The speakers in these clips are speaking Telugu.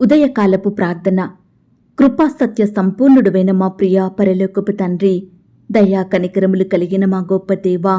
ఉదయకాలపు ప్రార్థన. కృపా సత్య సంపూర్ణుడువైన మా ప్రియ పరలోకపు తండ్రి, దయా కనికరములు కలిగిన మా గొప్ప దేవా,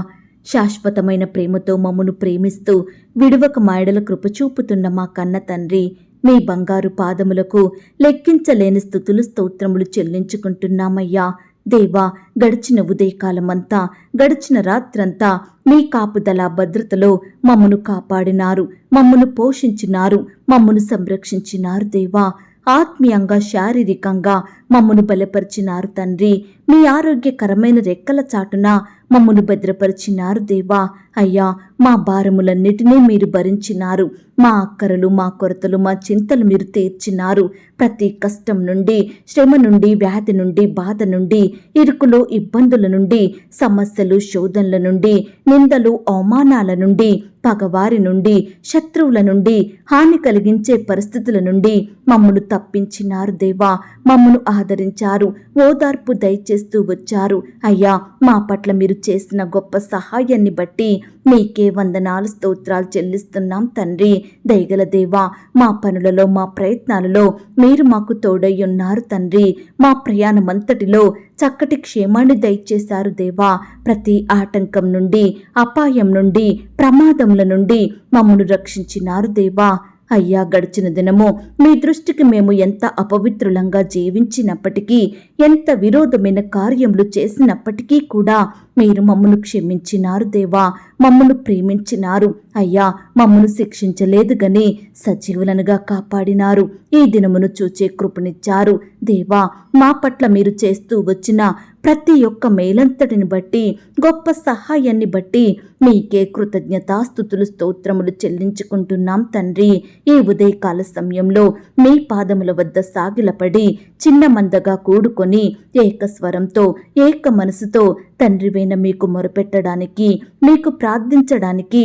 శాశ్వతమైన ప్రేమతో మమ్మను ప్రేమిస్తూ విడువక మాయడల కృప చూపుతున్న మా కన్న తండ్రి, మీ బంగారు పాదములకు లెక్కించలేని స్తుతులు స్తోత్రములు చెల్లించుకుంటున్నామయ్యా. దేవా, గడిచిన ఉదయకాలమంతా, గడిచిన రాత్రంతా మీ కాపుదల భద్రతలో మమ్మను కాపాడినారు, మమ్మను పోషించినారు, మమ్మను సంరక్షించినారు. దేవా, ఆత్మీయంగా శారీరకంగా మమ్మను బలపరిచినారు తండ్రి. మీ ఆరోగ్యకరమైన రెక్కల చాటున మమ్మను భద్రపరిచినారు. దేవా అయ్యా, మా భారములన్నిటినీ మీరు భరించినారు. మా అక్కరలు, మా కొరతలు, మా చింతలు మీరు తీర్చినారు. ప్రతి కష్టం నుండి, శ్రమ నుండి, వ్యాధి నుండి, బాధ నుండి, ఇరుకులు, ఇబ్బందుల నుండి, సమస్యలు, శోధనల నుండి, నిందలు, అవమానాల నుండి, పగవారి నుండి, శత్రువుల నుండి, హాని కలిగించే పరిస్థితుల నుండి మమ్మను తప్పించినారు. దేవా, మమ్మను ఆదరించారు, ఓదార్పు దయచేస్తూ వచ్చారు. అయ్యా, మా పట్ల మీరు చేసిన గొప్ప సహాయాన్ని బట్టి మీకే వందనాలు, స్తోత్రాలు చెల్లిస్తున్నాం తండ్రి. దయగల దేవా, మా పనులలో, మా ప్రయత్నాలలో మీరు మాకు తోడై ఉన్నారు తండ్రి. మా ప్రయాణమంతటిలో చక్కటి క్షేమాన్ని దయచేశారు దేవా. ప్రతి ఆటంకం నుండి, అపాయం నుండి, ప్రమాదముల నుండి మమ్మను రక్షించినారు దేవా. అయ్యా, గడిచిన దినము మీ దృష్టికి మేము ఎంత అపవిత్రులంగా జీవించినప్పటికీ, ఎంత విరోధమైన కార్యములు చేసినప్పటికీ కూడా మీరు మమ్మను క్షమించినారు దేవా. మమ్మను ప్రేమించినారు. అయ్యా, మమ్మను శిక్షించలేదు గని సజీవులనుగా కాపాడినారు. ఈ దినమును చూచే కృపనిచ్చారు దేవా. మా పట్ల మీరు చేస్తూ వచ్చిన ప్రతి ఒక్క మేలంతటిని బట్టి, గొప్ప సహాయాన్ని బట్టి మీకే కృతజ్ఞతాస్తుతులు, స్తోత్రములు చెల్లించుకుంటున్నాం తండ్రి. ఈ ఉదయకాల సమయంలో మీ పాదముల వద్ద సాగిలపడి చిన్న మందగా కూడుకొని ఏకస్వరంతో, ఏక మనసుతో తండ్రివైన మీకు మొరపెట్టడానికి, మీకు ప్రార్థించడానికి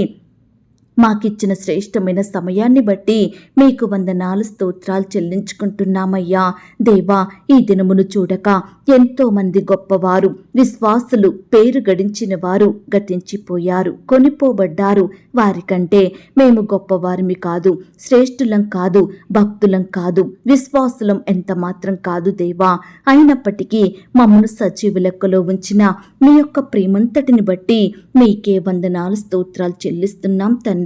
మాకిచ్చిన శ్రేష్టమైన సమయాన్ని బట్టి మీకు వందనాలు, స్తోత్రాలు చెల్లించుకుంటున్నామయ్యా. దేవా, ఈ దినమును చూడక ఎంతో మంది గొప్పవారు, విశ్వాసులు, పేరు గడించిన వారు గతించిపోయారు, కొనిపోబడ్డారు. వారికంటే మేము గొప్పవారిమి కాదు, శ్రేష్ఠులం కాదు, భక్తులం కాదు, విశ్వాసులం ఎంత మాత్రం కాదు దేవా. అయినప్పటికీ మమ్మను సజీవ లెక్కలో ఉంచిన మీ యొక్క ప్రేమంతటిని బట్టి మీకే వందనాలు, స్తోత్రాలు చెల్లిస్తున్నాం తండ్రి.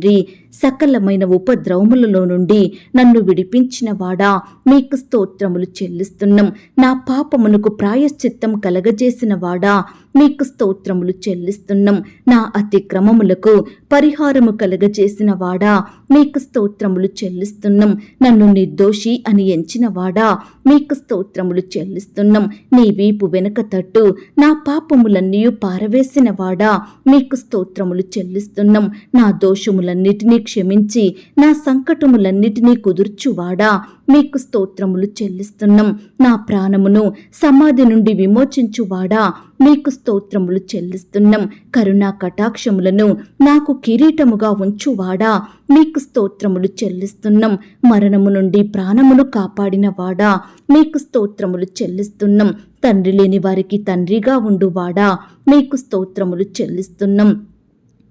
సకలమైన ఉపద్రవములలో నుండి నన్ను విడిపించిన వాడా, మీకు స్తోత్రములు చెల్లిస్తున్నాం. నా పాపమునకు ప్రాయశ్చిత్తం కలగజేసిన వాడా, మీకు స్తోత్రములు చెల్లిస్తున్నాం. నా అతిక్రమములకు పరిహారము కలగజేసిన వాడా, మీకు స్తోత్రములు చెల్లిస్తున్నాం. నన్ను నిర్దోషి అని ఎంచిన వాడా, మీకు స్తోత్రములు చెల్లిస్తున్నాం. నీ వీపు వెనుక తట్టు నా పాపములన్నీ పారవేసిన వాడా, మీకు స్తోత్రములు చెల్లిస్తున్నాం. నా దోషములన్నిటినీ క్షమించి నా సంకటములన్నిటినీ కుదుర్చువాడా, మీకు స్తోత్రములు చెల్లిస్తున్నాం. నా ప్రాణమును సమాధి నుండి విమోచించువాడా, మీకు స్తోత్రములు చెల్లిస్తున్నాం. కరుణా కటాక్షములను నాకు కిరీటముగా ఉంచువాడా, మీకు స్తోత్రములు చెల్లిస్తున్నాం. మరణము నుండి ప్రాణమును కాపాడిన వాడా, మీకు స్తోత్రములు చెల్లిస్తున్నాం. తండ్రి లేని వారికి తండ్రిగా ఉండువాడా, మీకు స్తోత్రములు చెల్లిస్తున్నాం.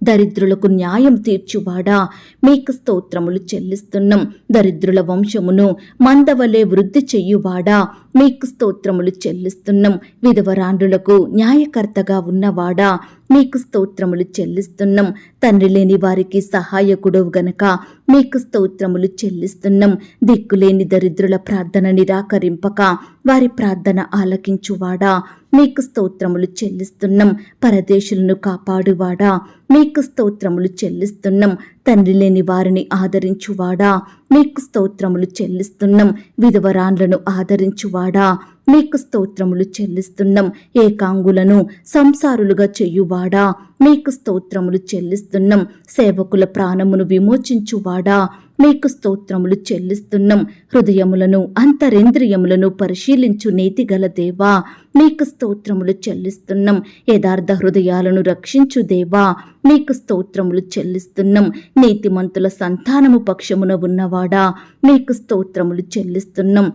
దరిద్రులకు న్యాయం తీర్చువాడా, మీకు స్తోత్రములు చెల్లిస్తున్నాం. దరిద్రుల వంశమును మందవలే వృద్ధి చెయ్యువాడా, మీకు స్తోత్రములు చెల్లిస్తున్నాం. విధవరాండ్రులకు న్యాయకర్తగా ఉన్నవాడా, మీకు స్తోత్రములు చెల్లిస్తున్నాం. తండ్రి లేని వారికి సహాయకుడవు గనక మీకు స్తోత్రములు చెల్లిస్తున్నాం. దిక్కులేని దరిద్రుల ప్రార్థన నిరాకరింపక వారి ప్రార్థన ఆలకించువాడా, మీకు స్తోత్రములు చెల్లిస్తున్నాం. పరదేశులను కాపాడువాడా, మీకు స్తోత్రములు చెల్లిస్తున్నాం. తండ్రి లేని వారిని ఆదరించువాడా, మీకు స్తోత్రములు చెల్లిస్తున్నాం. విధవరాండ్లను ఆదరించువాడా, మీకు స్తోత్రములు చెల్లిస్తున్నాం. ఏకాంగులను సంసారులుగా చెయ్యువాడా, మీకు స్తోత్రములు చెల్లిస్తున్నాం. సేవకుల ప్రాణమును విమోచించువాడా, మీకు స్తోత్రములు చెల్లిస్తున్నాం. హృదయములను, అంతరేంద్రియములను పరిశీలించు నీతిగల దేవా, మీకు స్తోత్రములు చెల్లిస్తున్నాం. యథార్థ హృదయాలను రక్షించు దేవా, మీకు స్తోత్రములు చెల్లిస్తున్నాం. నీతిమంతుల సంతానము పక్షమున ఉన్నవాడా, మీకు స్తోత్రములు చెల్లిస్తున్నాం.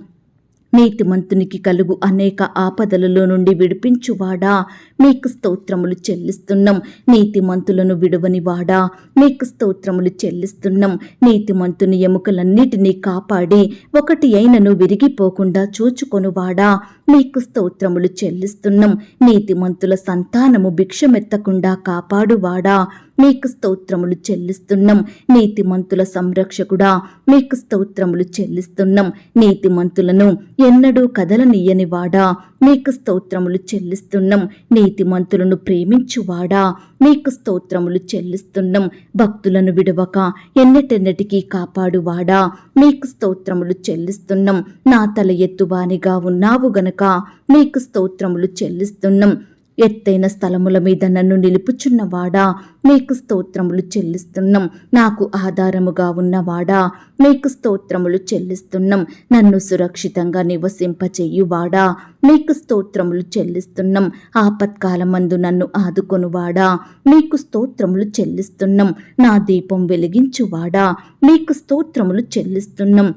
నీతిమంతునికి కలుగు అనేక ఆపదలలో నుండి విడిపించువాడా, మీకు స్తోత్రములు చెల్లిస్తున్నాం. నీతిమంతులను విడువని వాడా, మీకు స్తోత్రములు చెల్లిస్తున్నాం. నీతిమంతుని ఎముకలన్నిటినీ కాపాడి ఒకటి అయినను విరిగిపోకుండా చూచుకొనువాడా, మీకు స్తోత్రములు చెల్లిస్తున్నాం. నీతిమంతుల సంతానము భిక్షమెత్తకుండా కాపాడువాడా, మీకు స్తోత్రములు చెల్లిస్తున్నాం. నీతిమంతుల సంరక్షకుడా, మీకు స్తోత్రములు చెల్లిస్తున్నాం. నీతిమంతులను ఎన్నడూ కదలనీయని వాడా, మీకు స్తోత్రములు చెల్లిస్తున్నాం. నీతిమంతులను ప్రేమించువాడా, మీకు స్తోత్రములు చెల్లిస్తున్నాం. భక్తులను విడవక ఎన్నటెన్నటికీ కాపాడువాడా, మీకు స్తోత్రములు చెల్లిస్తున్నాం. నా తల ఎత్తువానిగా ఉన్నావు గనక మీకు స్తోత్రములు చెల్లిస్తున్నాం. ఎత్తైన స్థలముల మీద నన్ను నిలుపుచున్నవాడా, మీకు స్తోత్రములు చెల్లిస్తున్నాం. నాకు ఆధారముగా ఉన్నవాడా, మీకు స్తోత్రములు చెల్లిస్తున్నాం. నన్ను సురక్షితంగా నివసింపచెయ్యువాడా, మీకు స్తోత్రములు చెల్లిస్తున్నాం. ఆపత్కాలమందు నన్ను ఆదుకొనువాడా, మీకు స్తోత్రములు చెల్లిస్తున్నాం. నా దీపం వెలిగించువాడా, మీకు స్తోత్రములు చెల్లిస్తున్నాం.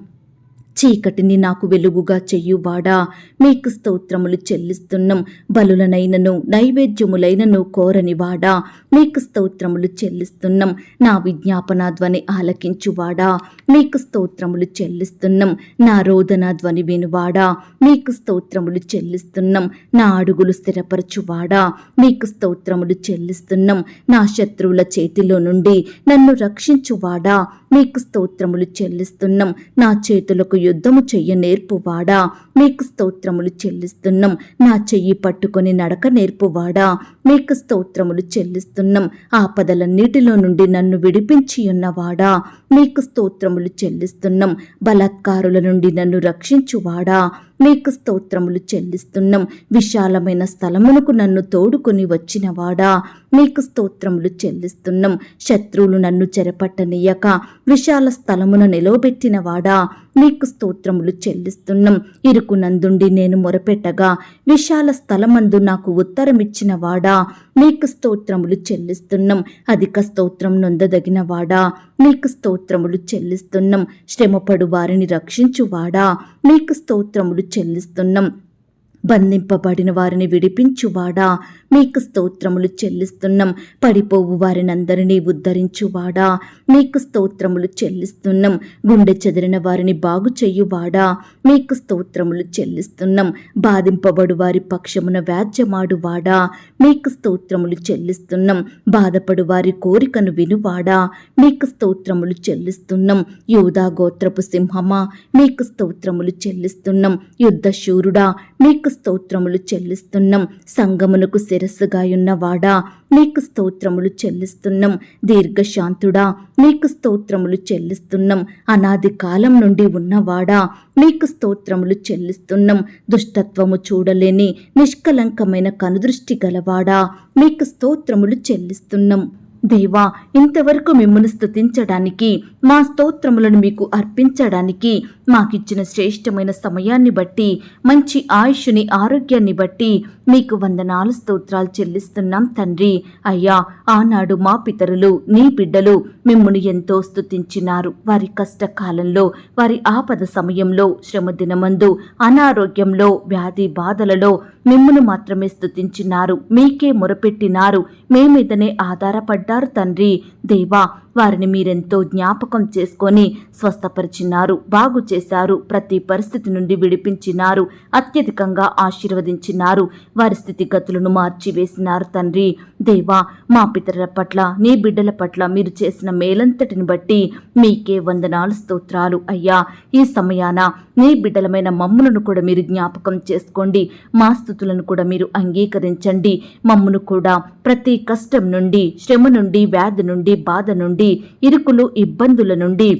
చీకటిని నాకు వెలుగుగా చెయ్యువాడా, మీకు స్తోత్రములు చెల్లిస్తున్నాం. బలులనైనను నైవేద్యములైనను కోరనివాడా, మీకు స్తోత్రములు చెల్లిస్తున్నాం. నా విజ్ఞాపన ధ్వని ఆలకించువాడా, మీకు స్తోత్రములు చెల్లిస్తున్నాం. నా రోదన ధ్వని వినువాడా, మీకు స్తోత్రములు చెల్లిస్తున్నాం. నా అడుగులు స్థిరపరచువాడా, మీకు స్తోత్రములు చెల్లిస్తున్నాం. నా శత్రువుల చేతిలో నుండి నన్ను రక్షించువాడా, మీకు స్తోత్రములు చెల్లిస్తున్నాం. నా చేతులకు యుద్ధము చెయ్య నేర్పువాడా, మీకు స్తోత్రములు చెల్లిస్తున్నాం. నా చెయ్యి పట్టుకొని నడక నేర్పువాడా, మీకు స్తోత్రములు చెల్లిస్తున్నాం. ఆపదలన్నిటిలో నుండి నన్ను విడిపించి ఉన్నవాడా, మీకు స్తోత్రములు చెల్లిస్తున్నాం. బలాత్కారుల నుండి నన్ను రక్షించువాడా, మీకు స్తోత్రములు చెల్లిస్తున్నాం. విశాలమైన స్థలమునకు నన్ను తోడుకొని వచ్చినవాడా, మీకు స్తోత్రములు చెల్లిస్తున్నాం. శత్రువులు నన్ను చెరపట్టనీయక విశాల స్థలమున నిలవబెట్టినవాడా, మీకు స్తోత్రములు చెల్లిస్తున్నాం. ఇరుకునందుండి నేను మొరపెట్టగా విశాల స్థలమందు నాకు ఉత్తరమిచ్చిన వాడా, మీకు స్తోత్రములు చెల్లిస్తున్నాం. అధిక స్తోత్రం నొందదగిన వాడా, మీకు స్తోత్రములు చెల్లిస్తున్నాం. శ్రమపడు వారిని రక్షించువాడా, మీకు స్తోత్రములు చెల్లిస్తున్నాం. బంధింపబడిన వారిని విడిపించువాడా, మీకు స్తోత్రములు చెల్లిస్తున్నాం. పడిపోవు వారినందరినీ ఉద్ధరించువాడా, మీకు స్తోత్రములు చెల్లిస్తున్నాం. గుండె చెదిరిన వారిని బాగు చెయ్యువాడా, మీకు స్తోత్రములు చెల్లిస్తున్నాం. బాధింపబడు వారి పక్షమున వ్యాజ్యమాడువాడా, మీకు స్తోత్రములు చెల్లిస్తున్నాం. బాధపడు వారి కోరికను వినువాడా, మీకు స్తోత్రములు చెల్లిస్తున్నాం. యూదా గోత్రపు సింహమా, మీకు స్తోత్రములు చెల్లిస్తున్నాం. యుద్ధశూరుడా, మీకు స్తోత్రములు చెల్లిస్తున్నాం. సంగమునకు శిరస్సుగా ఉన్నవాడా, మీకు స్తోత్రములు చెల్లిస్తున్నాం. దీర్ఘశాంతుడా, మీకు స్తోత్రములు చెల్లిస్తున్నాం. అనాది కాలం నుండి ఉన్నవాడా, మీకు స్తోత్రములు చెల్లిస్తున్నాం. దుష్టత్వము చూడలేని నిష్కలంకమైన కనుదృష్టి గలవాడా, మీకు స్తోత్రములు చెల్లిస్తున్నాం. దేవా, ఇంతవరకు మిమ్మల్ని స్తుతించడానికి, మా స్తోత్రములను మీకు అర్పించడానికి మాకిచ్చిన శ్రేష్టమైన సమయాన్ని బట్టి, మంచి ఆయుష్ని ఆరోగ్యాన్ని బట్టి మీకు వందనాలు స్తోత్రాలు చెల్లిస్తున్నాం తండ్రి. అయ్యా, ఆనాడు మా పితరులు నీ బిడ్డలు మిమ్మును ఎంతో స్తుతించినారు. వారి కష్టకాలంలో, వారి ఆపద సమయంలో, శ్రమ దినమందు, అనారోగ్యంలో, వ్యాధి బాధలలో మిమ్మును మాత్రమే స్తుతించినారు. మీకే మొరపెట్టినారు. మీ మీదనే ఆధారపడ్డారు తండ్రి. దేవా, వారిని మీరెంతో జ్ఞాపకం చేసుకొని స్వస్థపరిచినారు, బాగు చేశారు. ప్రతి పరిస్థితి నుండి విడిపించినారు. అత్యధికంగా ఆశీర్వదించినారు. వారి స్థితిగతులను మార్చివేసినారు తండ్రి. దేవా, మా పితరుల పట్ల, నీ బిడ్డల పట్ల మీరు చేసిన మేలంతటిని బట్టి మీకే వందనాలు స్తోత్రాలు. అయ్యా, ఈ సమయాన నీ బిడ్డలమైన మమ్ములను కూడా మీరు జ్ఞాపకం చేసుకోండి. మా స్థుతులను కూడా మీరు అంగీకరించండి. మమ్మును కూడా ప్రతి కష్టం నుండి, శ్రమ నుండి, వ్యాధి నుండి, బాధ నుండి, ఇరుకులు ఇబ్బందుల నుండి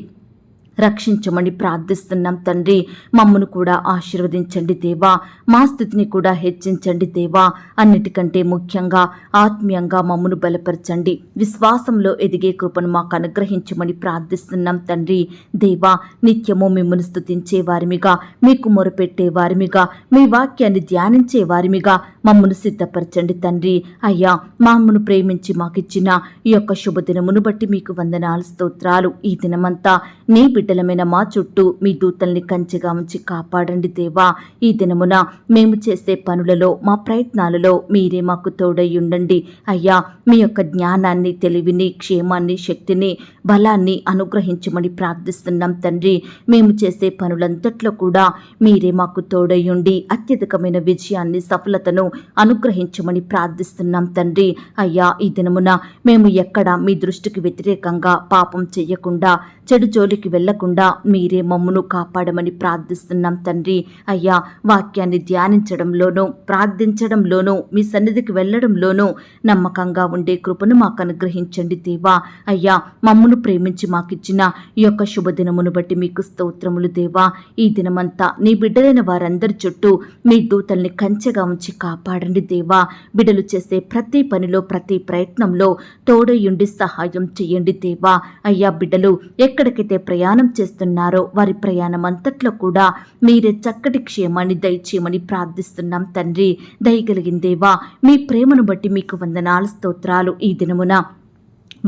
రక్షించమని ప్రార్థిస్తున్నాం తండ్రి. మమ్మను కూడా ఆశీర్వదించండి దేవా. మా స్థితిని కూడా హెచ్చించండి దేవా. అన్నిటికంటే ముఖ్యంగా ఆత్మీయంగా మమ్మను బలపరచండి. విశ్వాసంలో ఎదిగే కృపను మాకు అనుగ్రహించమని ప్రార్థిస్తున్నాం తండ్రి. దేవా, నిత్యము మిమ్మల్ని స్తుతించే వారిమిగా, మీకు మొరపెట్టే వారిమిగా, మీ వాక్యాన్ని ధ్యానించే వారిమిగా మమ్మను సిద్ధపరచండి తండ్రి. అయ్యా, మమ్మను ప్రేమించి మాకిచ్చిన ఈ యొక్క శుభదినమును బట్టి మీకు వందనాలు స్తోత్రాలు. ఈ దినమంతా నీ బిడ్డ బిడ్డలమైన మా చుట్టూ మీ దూతల్ని కంచెగా ఉంచి కాపాడండి దేవా. ఈ దినమున మేము చేసే పనులలో, మా ప్రయత్నాలలో మీరే మాకు తోడై ఉండండి అయ్యా. మీ యొక్క జ్ఞానాన్ని, తెలివిని, క్షేమాన్ని, శక్తిని, బలాన్ని అనుగ్రహించమని ప్రార్థిస్తున్నాం తండ్రి. మేము చేసే పనులంతట్లో కూడా మీరే మాకు తోడై ఉండి అత్యధికమైన విజయాన్ని, సఫలతను అనుగ్రహించమని ప్రార్థిస్తున్నాం తండ్రి. అయ్యా, ఈ దినమున మేము ఎక్కడ మీ దృష్టికి వ్యతిరేకంగా పాపం చెయ్యకుండా, చెడు జోలికి వెళ్లకుండా మీరే మమ్మును కాపాడమని ప్రార్థిస్తున్నాం తండ్రి. అయ్యా, వాక్యాన్ని ధ్యానించడంలోనూ, ప్రార్థించడంలోనూ, మీ సన్నిధికి వెళ్లడంలోనూ నమ్మకంగా ఉండే కృపను మాకు అనుగ్రహించండి దేవా. అయ్యా, మమ్మును ప్రేమించి మాకిచ్చిన ఈ యొక్క శుభదినమును బట్టి మీకు స్తోత్రములు దేవా. ఈ దినమంతా నీ బిడ్డలైన వారందరి చుట్టూ మీ దూతల్ని కంచెగా ఉంచి కాపాడండి దేవా. బిడ్డలు చేసే ప్రతి పనిలో, ప్రతి ప్రయత్నంలో తోడయుండి సహాయం చేయండి దేవా. అయ్యా, బిడ్డలు ఎక్కడికైతే ప్రయాణం చేస్తున్నారో వారి ప్రయాణం అంతట్లో కూడా మీరే చక్కటి క్షేమాన్ని దయచేయమని ప్రార్థిస్తున్నాం తండ్రి. దయగలిగిన దేవా, మీ ప్రేమను బట్టి మీకు వందనాలు, స్తోత్రాలు. ఈ దినమున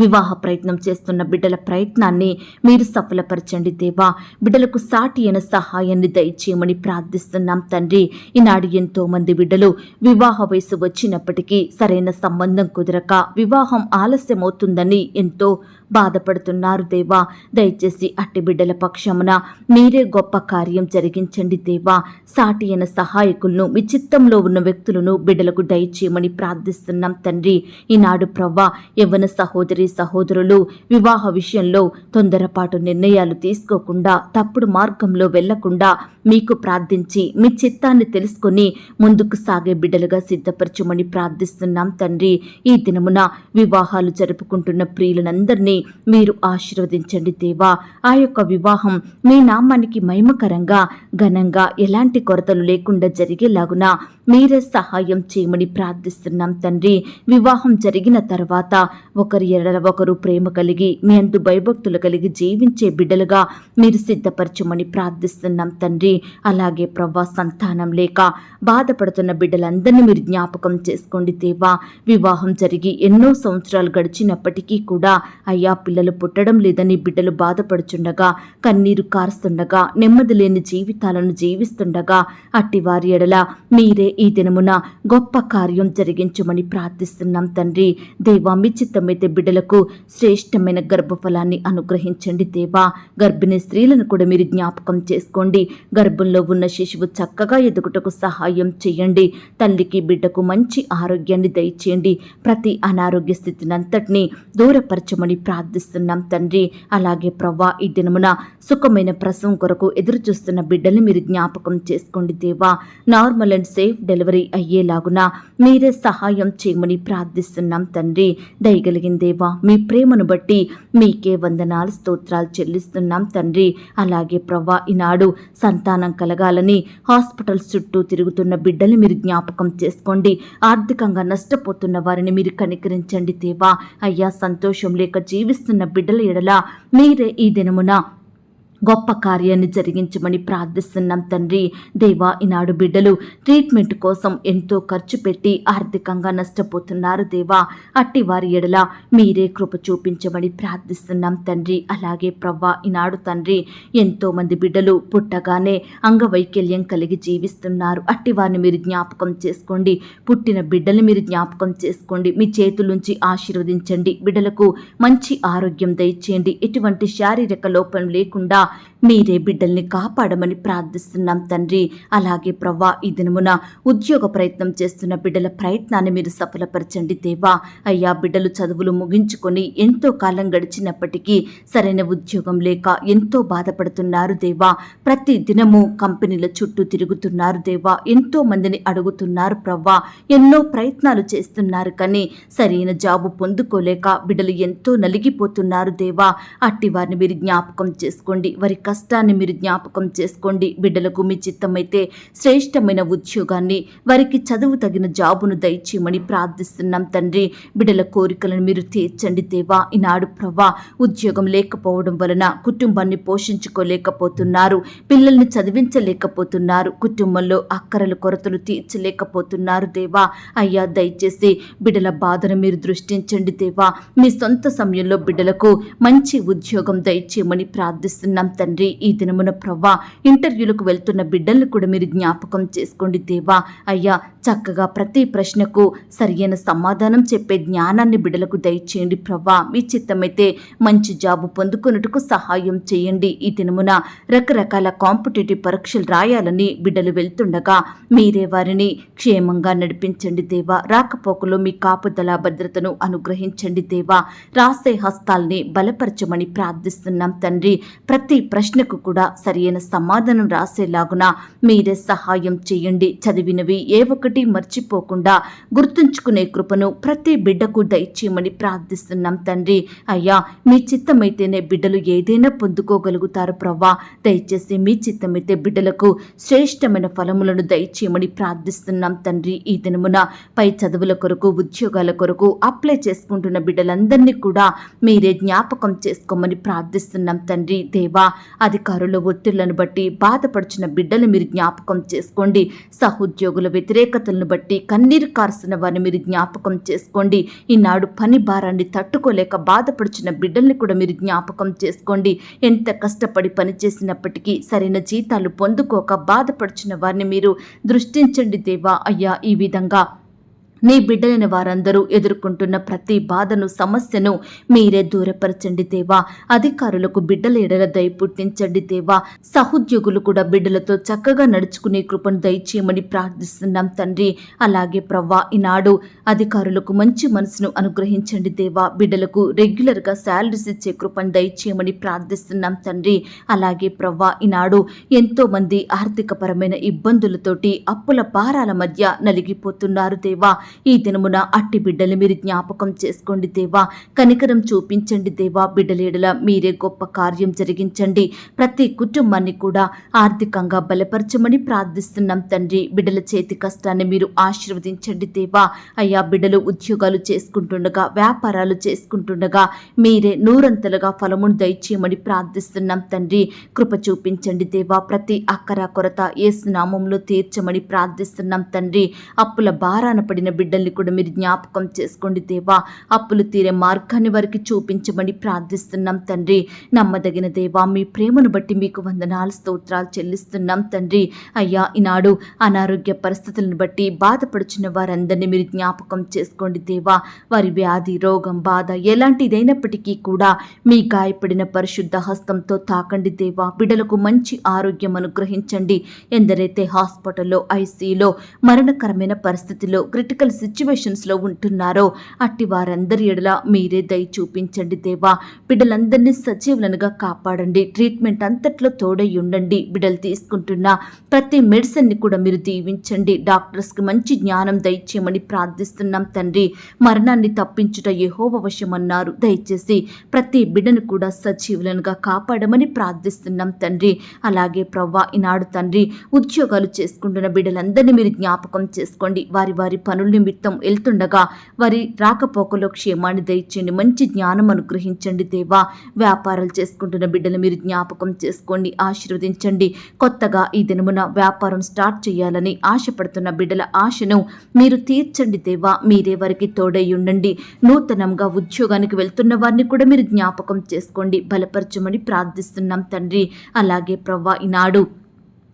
వివాహ ప్రయత్నం చేస్తున్న బిడ్డల ప్రయత్నాన్ని మీరు సఫలపరచండి దేవా. బిడ్డలకు సాటి అయిన సహాయాన్ని దయచేయమని ప్రార్థిస్తున్నాం తండ్రి. ఈనాడు ఎంతో మంది బిడ్డలు వివాహ వయసు వచ్చినప్పటికీ సరైన సంబంధం కుదరక వివాహం ఆలస్యమవుతుందని ఎంతో బాధపడుతున్నారు దేవా. దయచేసి అట్టి బిడ్డల పక్షమున మీరే గొప్ప కార్యం జరిగించండి దేవా. సాటి అయిన సహాయకులను, మీ చిత్తంలో ఉన్న వ్యక్తులను బిడ్డలకు దయచేయమని ప్రార్థిస్తున్నాం తండ్రి. ఈనాడు ప్రవ్వా, యవ్వన సహోదరులు వివాహ విషయంలో తొందరపాటు నిర్ణయాలు తీసుకోకుండా, తప్పుడు మార్గంలో వెళ్లకుండా మీకు ప్రార్థించి మీ చిత్తాన్ని తెలుసుకొని ముందుకు సాగే బిడ్డలుగా సిద్ధపరచమని ప్రార్థిస్తున్నాం తండ్రి. ఈ దినమున వివాహాలు జరుపుకుంటున్న ప్రియులనందరినీ మీరు ఆశీర్వదించండి దేవా. ఆ యొక్క వివాహం మీ నామానికి మహిమకరంగా, ఘనంగా, ఎలాంటి కొరతలు లేకుండా జరిగేలాగున మీరే సహాయం చేయమని ప్రార్థిస్తున్నాం తండ్రి. వివాహం జరిగిన తర్వాత ఒకరి ఎడల ఒకరు ప్రేమ కలిగి, మీ అందు భయభక్తులు కలిగి జీవించే బిడ్డలుగా మీరు సిద్ధపరచమని ప్రార్థిస్తున్నాం తండ్రి. అలాగే ప్రవ్వా, సంతానం లేక బాధపడుతున్న బిడ్డలందరినీ మీరు జ్ఞాపకం చేసుకోండి దేవా. వివాహం జరిగి ఎన్నో సంవత్సరాలు గడిచినప్పటికీ కూడా అయ్యా, పిల్లలు పుట్టడం లేదని బిడ్డలు బాధపడుచుండగా, కన్నీరు కారుస్తుండగా, నెమ్మది లేని జీవితాలను జీవిస్తుండగా అట్టి వారి ఎడల మీరే ఈ దినమున గొప్ప కార్యం జరిగించమని ప్రార్థిస్తున్నాం తండ్రి. దేవా, మీ చిత్తమైతే బిడ్డలకు శ్రేష్టమైన గర్భఫలాన్ని అనుగ్రహించండి దేవా. గర్భిణీ స్త్రీలను కూడా మీరు జ్ఞాపకం చేసుకోండి. గర్భంలో ఉన్న శిశువు చక్కగా ఎదుగుటకు సహాయం చేయండి. తల్లికి బిడ్డకు మంచి ఆరోగ్యాన్ని దయచేయండి. ప్రతి అనారోగ్య స్థితినంతటినీ దూరపరచమని ప్రార్థిస్తున్నాం తండ్రి. అలాగే ప్రవ్వా, ఈ దినమున సుఖమైన ప్రసవం కొరకు ఎదురు చూస్తున్న బిడ్డల్ని మీరు జ్ఞాపకం చేసుకోండి దేవా. నార్మల్ అండ్ సేఫ్ డెలివరీ అయ్యేలాగున మీరే సహాయం చేయమని ప్రార్థిస్తున్నాం తండ్రి. దయగలిగిన దేవా, మీ ప్రేమను బట్టి మీకే వందనాలు, స్తోత్రాలు చెల్లిస్తున్నాం తండ్రి. అలాగే ప్రవ్వా, ఈనాడు సంతానం కలగాలని హాస్పిటల్స్ చుట్టూ తిరుగుతున్న బిడ్డల్ని మీరు జ్ఞాపకం చేసుకోండి. ఆర్థికంగా నష్టపోతున్న వారిని మీరు కనికరించండి దేవా. అయ్యా, సంతోషం లేక జీవిస్తున్న బిడ్డల ఎడల మీరే ఈ దినమున గొప్ప కార్యాన్ని జరిగించమని ప్రార్థిస్తున్నాం తండ్రి. దేవా, ఈనాడు బిడ్డలు ట్రీట్మెంట్ కోసం ఎంతో ఖర్చు పెట్టి ఆర్థికంగా నష్టపోతున్నారు దేవా. అట్టి వారి ఎడల మీరే కృప చూపించమని ప్రార్థిస్తున్నాం తండ్రి. అలాగే ప్రవ్వా, ఈనాడు తండ్రి, ఎంతో మంది బిడ్డలు పుట్టగానే అంగవైకల్యం కలిగి జీవిస్తున్నారు. అట్టి వారిని మీరు జ్ఞాపకం చేసుకోండి. పుట్టిన బిడ్డల్ని మీరు జ్ఞాపకం చేసుకోండి. మీ చేతులుంచి ఆశీర్వదించండి. బిడ్డలకు మంచి ఆరోగ్యం దయచేయండి. ఎటువంటి శారీరక లోపం లేకుండా మీరే బిడ్డల్ని కాపాడమని ప్రార్థిస్తున్నాం తండ్రి. అలాగే ప్రవ్వా, ఈ దినమున ఉద్యోగ ప్రయత్నం చేస్తున్న బిడ్డల ప్రయత్నాన్ని మీరు సఫలపరచండి దేవా. అయ్యా, బిడ్డలు చదువులు ముగించుకొని ఎంతో కాలం గడిచినప్పటికీ సరైన ఉద్యోగం లేక ఎంతో బాధపడుతున్నారు దేవా. ప్రతి దినము కంపెనీల చుట్టూ తిరుగుతున్నారు దేవా. ఎంతో మందిని అడుగుతున్నారు ప్రవ్వా. ఎన్నో ప్రయత్నాలు చేస్తున్నారు కానీ సరైన జాబు పొందుకోలేక బిడ్డలు ఎంతో నలిగిపోతున్నారు దేవా. అట్టి వారిని మీరు జ్ఞాపకం చేసుకోండి. వారి కష్టాన్ని మీరు జ్ఞాపకం చేసుకోండి. బిడ్డలకు మీ చిత్తమైతే శ్రేష్టమైన ఉద్యోగాన్ని, వారికి చదువు తగిన జాబును దయచేయమని ప్రార్థిస్తున్నాం తండ్రి. బిడ్డల కోరికలను మీరు తీర్చండి దేవా. ఈనాడు ప్రభా ఉద్యోగం లేకపోవడం వలన కుటుంబాన్ని పోషించుకోలేకపోతున్నారు, పిల్లల్ని చదివించలేకపోతున్నారు, కుటుంబంలో అక్కరలు కొరతలు తీర్చలేకపోతున్నారు దేవా. అయ్యా దయచేసి బిడ్డల బాధను మీరు దృష్టించండి దేవా. మీ సొంత సమయంలో బిడ్డలకు మంచి ఉద్యోగం దయచేయమని ప్రార్థిస్తున్నాం తండ్రి. ఈ దినమున ప్రవ్వా ఇంటర్వ్యూలకు వెళ్తున్న బిడ్డలను కూడా మీరు జ్ఞాపకం చేసుకోండి దేవా. అయ్యా చక్కగా ప్రతి ప్రశ్నకు సరియైన సమాధానం చెప్పే జ్ఞానాన్ని బిడ్డలకు దయచేయండి ప్రవ్వా. మీ చిత్తమైతే మంచి జాబు పొందుకున్నట్టుకు సహాయం చేయండి. ఈ దినమున రకరకాల కాంపిటేటివ్ పరీక్షలు రాయాలని బిడ్డలు వెళ్తుండగా మీరే వారిని క్షేమంగా నడిపించండి దేవా. రాకపోకలో మీ కాపుదల భద్రతను అనుగ్రహించండి దేవా. రాసే హస్తాల్ని బలపరచమని ప్రార్థిస్తున్నాం తండ్రి. ప్రతి ప్రశ్నకు కూడా సరియైన సమాధానం రాసేలాగున మీరే సహాయం చేయండి. చదివినవి ఏ ఒక్కటి మర్చిపోకుండా గుర్తుంచుకునే కృపను ప్రతి బిడ్డకు దయచేయమని ప్రార్థిస్తున్నాం తండ్రి. అయ్యా మీ చిత్తమైతేనే బిడ్డలు ఏదైనా పొందుకోగలుగుతారు ప్రవ్వా. దయచేసి మీ చిత్తమైతే బిడ్డలకు శ్రేష్టమైన ఫలములను దయచేయమని ప్రార్థిస్తున్నాం తండ్రి. ఈ దినమున పై చదువుల కొరకు, ఉద్యోగాల కొరకు అప్లై చేసుకుంటున్న బిడ్డలందరినీ కూడా మీరే జ్ఞాపకం చేసుకోమని ప్రార్థిస్తున్నాం తండ్రి. దేవా అధికారుల ఒత్తిళ్లను బట్టి బాధపడుచున్న బిడ్డలు మీరు జ్ఞాపకం చేసుకోండి. సహోద్యోగుల వ్యతిరేకతలను బట్టి కన్నీరు కారుస్తున్న వారిని మీరు జ్ఞాపకం చేసుకోండి. ఈనాడు పని భారాన్ని తట్టుకోలేక బాధపడుచున్న బిడ్డల్ని కూడా మీరు జ్ఞాపకం చేసుకోండి. ఎంత కష్టపడి పనిచేసినప్పటికీ సరైన జీతాలు పొందుకోక బాధపడుచున్న వారిని మీరు దృష్టించండి దేవా. అయ్యా ఈ విధంగా నీ బిడ్డలైన వారందరూ ఎదుర్కొంటున్న ప్రతి బాధను, సమస్యను మీరే దూరపరచండి దేవా. అధికారులకు బిడ్డల ఎడల దయ పుట్టించండి దేవా. సహోద్యోగులు కూడా బిడ్డలతో చక్కగా నడుచుకునే కృపను దయచేయమని ప్రార్థిస్తున్నాం తండ్రి. అలాగే ప్రవ్వా ఈనాడు అధికారులకు మంచి మనసును అనుగ్రహించండి దేవా. బిడ్డలకు రెగ్యులర్గా శాలరీస్ ఇచ్చే కృపను దయచేయమని ప్రార్థిస్తున్నాం తండ్రి. అలాగే ప్రవ్వా ఈనాడు ఎంతో మంది ఆర్థికపరమైన ఇబ్బందులతోటి అప్పుల భారాల మధ్య నలిగిపోతున్నారు దేవా. ఈ దినమున అట్టి బిడ్డలు మీరు జ్ఞాపకం చేసుకోండి దేవా. కనికరం చూపించండి దేవా. బిడ్డలేడల మీరే గొప్ప కార్యం జరిగించండి. ప్రతి కుటుంబాన్ని కూడా ఆర్థికంగా బలపరచమని ప్రార్థిస్తున్నాం తండ్రి. బిడ్డల చేతి కష్టాన్ని మీరు ఆశీర్వదించండి దేవా. అయ్యా బిడ్డలు ఉద్యోగాలు చేసుకుంటుండగా, వ్యాపారాలు చేసుకుంటుండగా మీరే నూరంతలుగా ఫలమును దయచేయమని ప్రార్థిస్తున్నాం తండ్రి. కృప చూపించండి దేవా. ప్రతి అక్కర కొరత యేసు నామములో తీర్చమని ప్రార్థిస్తున్నాం తండ్రి. అప్పుల భారాన పడిన బిడ్డల్ని కూడా మీరు జ్ఞాపకం చేసుకోండి దేవా. అప్పులు తీరే మార్గాన్ని వారికి చూపించమని ప్రార్థిస్తున్నాం తండ్రి. నమ్మదగిన దేవా మీ ప్రేమను బట్టి మీకు వందనాలు, స్తోత్రాలు చెల్లిస్తున్నాం తండ్రి. అయ్యా ఈనాడు అనారోగ్య పరిస్థితులను బట్టి బాధపడుచున్న వారందరినీ మీరు జ్ఞాపకం చేసుకోండి దేవా. వారి వ్యాధి, రోగం, బాధ ఎలాంటిదైనప్పటికీ కూడా మీ గాయపడిన పరిశుద్ధ హస్తంతో తాకండి దేవా. బిడ్డలకు మంచి ఆరోగ్యం అనుగ్రహించండి. ఎందరైతే హాస్పిటల్లో, ఐసీయూలో, మరణకరమైన పరిస్థితిలో, క్రిటికల్ సిచ్యువేషన్స్లో ఉంటున్నారో అట్టి వారందరి ఎడల మీరే దయ చూపించండి దేవా. బిడ్డలందరినీ సజీవులనుగా కాపాడండి. ట్రీట్మెంట్ అంతట్లో తోడై ఉండండి. బిడ్డలు తీసుకుంటున్న ప్రతి మెడిసిన్ని కూడా మీరు దీవించండి. డాక్టర్స్కి మంచి జ్ఞానం దయచేయమని ప్రార్థిస్తున్నాం తండ్రి. మరణాన్ని తప్పించుట యెహోవా వశమన్నారు. దయచేసి ప్రతి బిడ్డను కూడా సజీవులనుగా కాపాడమని ప్రార్థిస్తున్నాం తండ్రి. అలాగే ప్రవ్వా ఈనాడు తండ్రి ఉద్యోగాలు చేసుకుంటున్న బిడ్డలందరినీ మీరు జ్ఞాపకం చేసుకోండి. వారి వారి పనుల నిమిత్తం వెళ్తుండగా వారి రాకపోకలో క్షేమాన్ని దయచేయండి. మంచి జ్ఞానం అనుగ్రహించండి దేవా. వ్యాపారాలు చేసుకుంటున్న బిడ్డలు మీరు జ్ఞాపకం చేసుకోండి, ఆశీర్వదించండి. కొత్తగా ఈ దినమున వ్యాపారం స్టార్ట్ చేయాలని ఆశపడుతున్న బిడ్డల ఆశను మీరు తీర్చండి దేవా. మీరే వారికి తోడై ఉండండి. నూతనంగా ఉద్యోగానికి వెళ్తున్న వారిని కూడా మీరు జ్ఞాపకం చేసుకోండి, బలపరచమని ప్రార్థిస్తున్నాం తండ్రి. అలాగే ప్రవ్వా ఈనాడు